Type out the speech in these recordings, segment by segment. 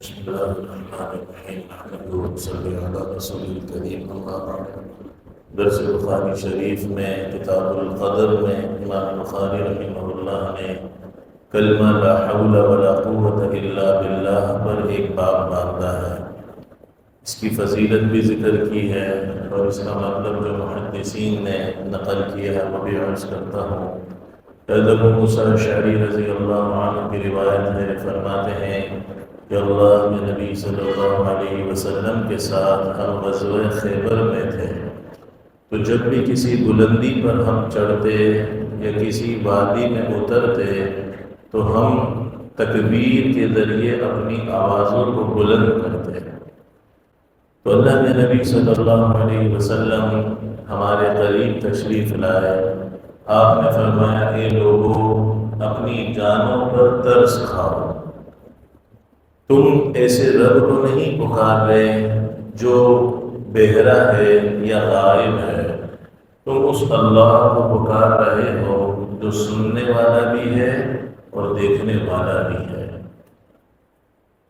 بسم الله الرحمن الرحيم نحمده ونصلي على رسول الكريم اما بعد درس بخاری شریف میں کتاب القدر میں امام بخاری رحمہ اللہ نے کلمہ لا حول ولا قوت الا باللہ پر ایک باب باندھا ہے. اس کی فضیلت بھی ذکر کی ہے اور اس کا مطلب جو محدثین نے نقل کیا ہے وہ بھی عرض کرتا ہوں. حضرت ابو موسیٰ اشعری رضی اللہ عنہ کی روایت ہے، فرماتے ہیں کہ اللہ کے نبی صلی اللہ علیہ وسلم کے ساتھ ہم غزوہ خیبر میں تھے، تو جب بھی کسی بلندی پر ہم چڑھتے یا کسی وادی میں اترتے تو ہم تکبیر کے ذریعے اپنی آوازوں کو بلند کرتے. تو اللہ کے نبی صلی اللہ علیہ وسلم ہمارے قریب تشریف لائے. آپ نے فرمایا، اے لوگوں، اپنی جانوں پر ترس کھاؤ. تم ایسے رب کو نہیں پکار رہے جو بہرا ہے یا غائب ہے، تم اس اللہ کو پکار رہے ہو جو سننے والا بھی ہے اور دیکھنے والا بھی ہے.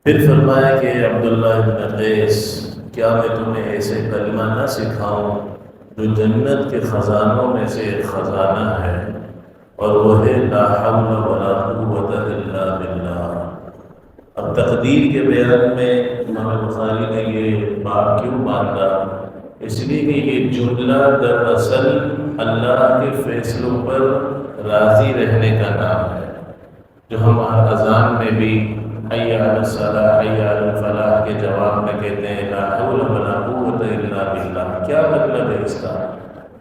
پھر فرمایا کہ عبداللہ بن قیس، کیا میں تمہیں ایسے کلمہ نہ سکھاؤں جو جنت کے خزانوں میں سے ایک خزانہ ہے، اور وہ ہے لا حول ولا قوت الا باللہ. اب تقدیر کے بیان میں امام بخاری نے یہ باب کیوں باندھا؟ اس لیے کہ یہ جملہ دراصل اللہ کے فیصلوں پر راضی رہنے کا نام ہے، جو ہم اذان میں بھی حی علی الصلاۃ حی علی الفلاح کے جواب میں کہتے ہیں لا حول ولا قوت الا باللہ. کیا مطلب ہے اس کا؟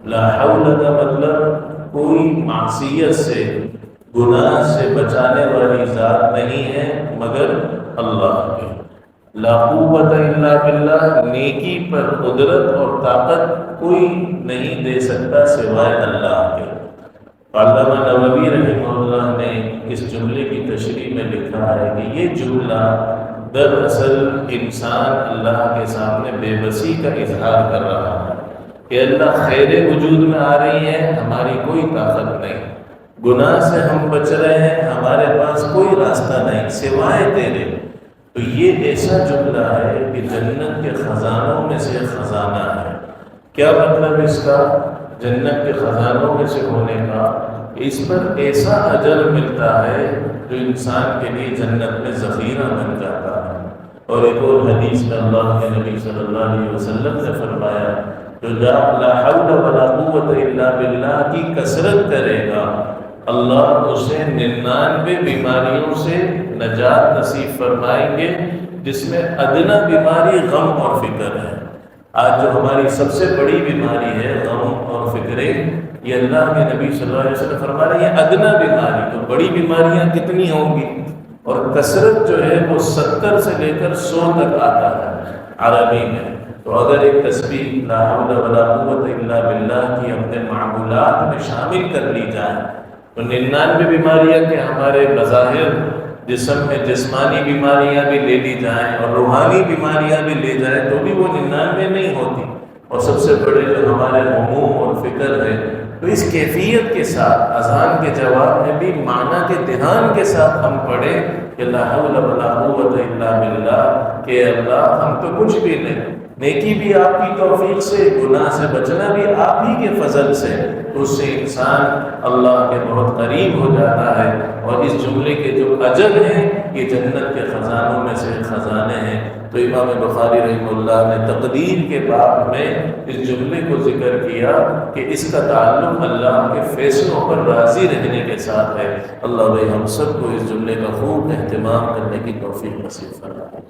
لا حول کا مطلب کوئی معصیت سے، گناہ سے بچانے والی ذات نہیں ہے مگر اللہ کے. لا قوت الا باللہ، نیکی پر قدرت اور طاقت کوئی نہیں دے سکتا سوائے اللہ کے. علامہ نووی رحمہ اللہ نے اس جملے کی تشریح میں لکھا ہے کہ یہ جملہ دراصل انسان اللہ کے سامنے بے بسی کا اظہار کر رہا ہے کہ اللہ خیر وجود میں آ رہی ہے، ہماری کوئی طاقت نہیں، گناہ سے ہم بچ رہے ہیں، ہمارے پاس کوئی راستہ نہیں سوائے تیرے. تو یہ ایسا جملہ ہے کہ جنت کے خزانوں میں سے خزانہ ہے. کیا مطلب اس کا جنت کے خزانوں میں سے ہونے کا؟ اس پر ایسا اجر ملتا ہے جو انسان کے لیے جنت میں ذخیرہ بن جاتا ہے. اور ایک اور حدیث میں اللہ کے نبی صلی اللہ علیہ وسلم نے فرمایا، جو لا حول ولا قوت الا باللہ کی کثرت کرے گا، اللہ اسے 99 بیماریوں سے نجات نصیب فرمائیں گے، جس میں ادنا بیماری غم اور فکر ہے. آج جو ہماری سب سے بڑی بیماری ہے غم اور فکریں، یہ اللہ کے نبی صلی اللہ علیہ وسلم فرما رہے ہیں یہ ادنا بیماری. تو بڑی بیماریاں کتنی ہوں گی، اور کثرت جو ہے وہ 70 سے لے کر 100 تک آتا ہے عربی میں. تو اگر ایک تسبیح لا حول ولا قوت الا باللہ کی اپنے معمولات میں شامل کر لی جائے تو 99 بیماریاں کہ ہمارے بظاہر جسم میں جسمانی بیماریاں بھی لے لی جائیں اور روحانی بیماریاں بھی لے جائیں تو بھی وہ 99 نہیں ہوتی. اور سب سے بڑے جو ہمارے غموم اور فکر ہے، تو اس کیفیت کے ساتھ اذان کے جواب میں بھی معنی کے دھیان کے ساتھ ہم پڑھیں کہ لا حول ولا قوت الا باللہ، کہ اللہ ہم تو کچھ بھی نہیں، نیکی بھی آپ کی توفیق سے، گناہ سے بچنا بھی آپ ہی کے فضل سے. تو اس سے انسان اللہ کے بہت قریب ہو جاتا ہے. اور اس جملے کے جو اجر ہیں یہ جنت کے خزانوں میں سے خزانے ہیں. تو امام بخاری رحمہ اللہ نے تقدیر کے باب میں اس جملے کو ذکر کیا کہ اس کا تعلق اللہ کے فیصلوں پر راضی رہنے کے ساتھ ہے. اللہ بھائی ہم سب کو اس جملے کا خوب اہتمام کرنے کی توفیق نصیب فرمائے.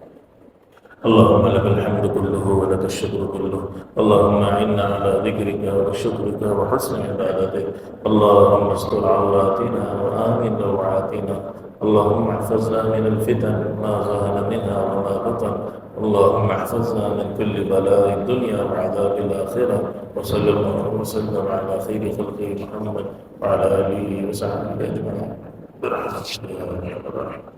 اللهم لك الحمد كله ولك الشكر كله، اللهم اعنا على ذكرك وشكرك وحسن عبادتك، اللهم استر عوراتنا وآمن روعاتنا، اللهم احفظنا من الفتن ما ظهر منها وما بطن، اللهم احفظنا من كل بلاء الدنيا وعذاب الآخرة. وصلى الله وسلم على خير خلقه محمد وعلى آله وصحبه أجمعين برحمتك يا أرحم الراحمين.